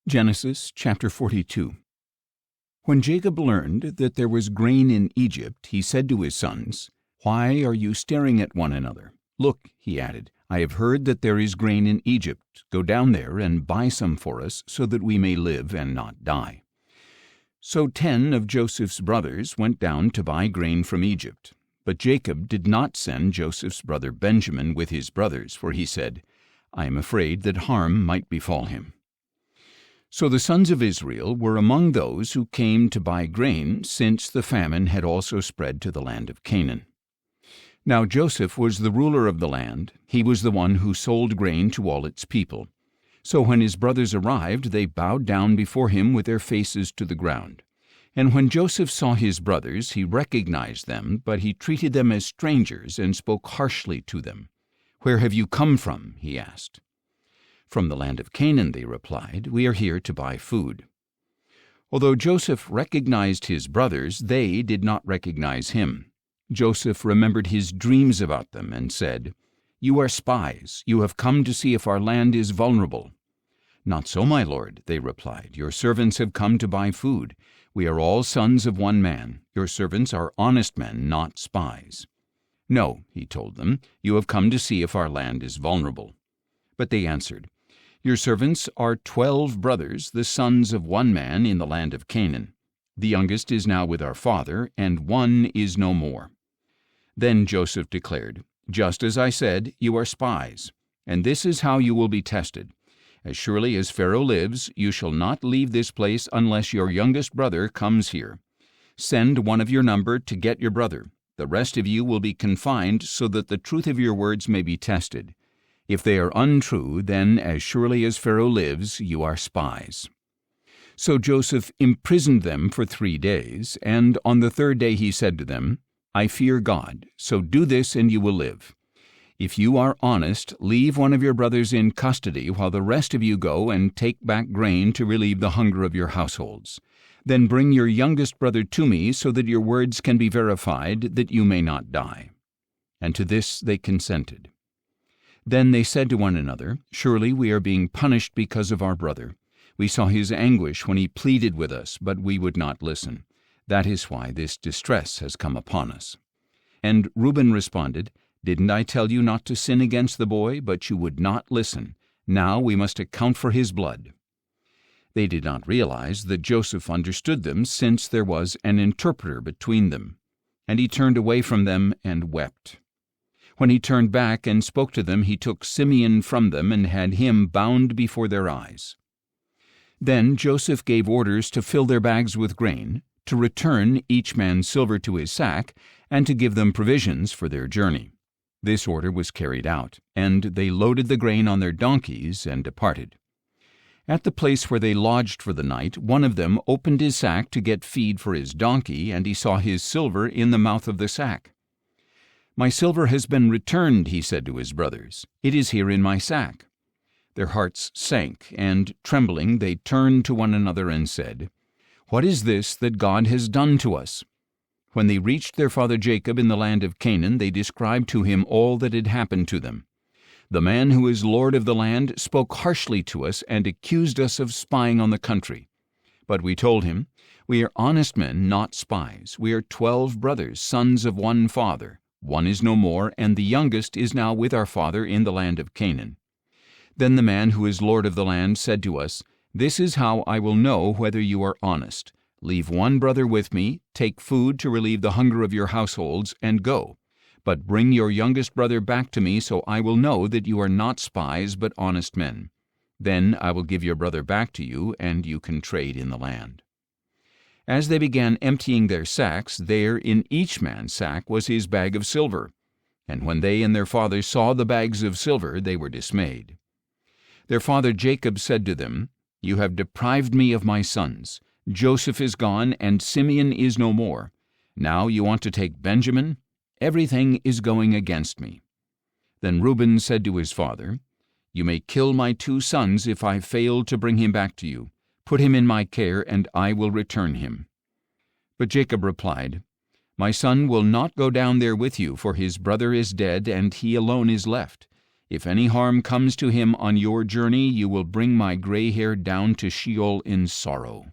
Genesis chapter 42. When Jacob learned that there was grain in Egypt, he said to his sons, "Why are you staring at one another? Look," he added, "I have heard that there is grain in Egypt. Go down there and buy some for us, so that we may live and not die." So 10 of Joseph's brothers went down to buy grain from Egypt. But Jacob did not send Joseph's brother Benjamin with his brothers, for he said, "I am afraid that harm might befall him." So the sons of Israel were among those who came to buy grain, since the famine had also spread to the land of Canaan. Now Joseph was the ruler of the land. He was the one who sold grain to all its people. So when his brothers arrived, they bowed down before him with their faces to the ground. And when Joseph saw his brothers, he recognized them, but he treated them as strangers and spoke harshly to them. "Where have you come from?" he asked. "From the land of Canaan," they replied. "We are here to buy food." Although Joseph recognized his brothers, they did not recognize him. Joseph remembered his dreams about them and said, "You are spies. You have come to see if our land is vulnerable." "Not so, my lord," they replied. "Your servants have come to buy food. We are all sons of one man. Your servants are honest men, not spies." "No," he told them, "you have come to see if our land is vulnerable." But they answered, "Your servants are 12 brothers, the sons of one man in the land of Canaan. The youngest is now with our father, and one is no more." Then Joseph declared, "Just as I said, you are spies, and this is how you will be tested. As surely as Pharaoh lives, you shall not leave this place unless your youngest brother comes here. Send one of your number to get your brother. The rest of you will be confined so that the truth of your words may be tested. If they are untrue, then as surely as Pharaoh lives, you are spies." So Joseph imprisoned them for 3 days, and on the 3rd day he said to them, "I fear God, so do this and you will live. If you are honest, leave one of your brothers in custody while the rest of you go and take back grain to relieve the hunger of your households. Then bring your youngest brother to me so that your words can be verified, that you may not die." And to this they consented. Then they said to one another, "Surely we are being punished because of our brother. We saw his anguish when he pleaded with us, but we would not listen. That is why this distress has come upon us." And Reuben responded, "Didn't I tell you not to sin against the boy? But you would not listen. Now we must account for his blood." They did not realize that Joseph understood them, since there was an interpreter between them. And he turned away from them and wept. When he turned back and spoke to them, he took Simeon from them and had him bound before their eyes. Then Joseph gave orders to fill their bags with grain, to return each man silver to his sack, and to give them provisions for their journey. This order was carried out, and they loaded the grain on their donkeys and departed. At the place where they lodged for the night, one of them opened his sack to get feed for his donkey, and he saw his silver in the mouth of the sack. "My silver has been returned," he said to his brothers. "It is here in my sack." Their hearts sank, and trembling they turned to one another and said, "What is this that God has done to us?" When they reached their father Jacob in the land of Canaan, they described to him all that had happened to them. "The man who is lord of the land spoke harshly to us and accused us of spying on the country. But we told him, 'We are honest men, not spies. We are 12 brothers, sons of one father. One is no more, and the youngest is now with our father in the land of Canaan.' Then the man who is lord of the land said to us, 'This is how I will know whether you are honest. Leave one brother with me, take food to relieve the hunger of your households, and go. But bring your youngest brother back to me, so I will know that you are not spies but honest men. Then I will give your brother back to you, and you can trade in the land.' As they began emptying their sacks, there in each man's sack was his bag of silver. And when they and their father saw the bags of silver, they were dismayed. Their father Jacob said to them, 'You have deprived me of my sons. Joseph is gone, and Simeon is no more. Now you want to take Benjamin? Everything is going against me.' Then Reuben said to his father, 'You may kill my 2 sons if I fail to bring him back to you. Put him in my care, and I will return him.' But Jacob replied, 'My son will not go down there with you, for his brother is dead, and he alone is left. If any harm comes to him on your journey, you will bring my gray hair down to Sheol in sorrow.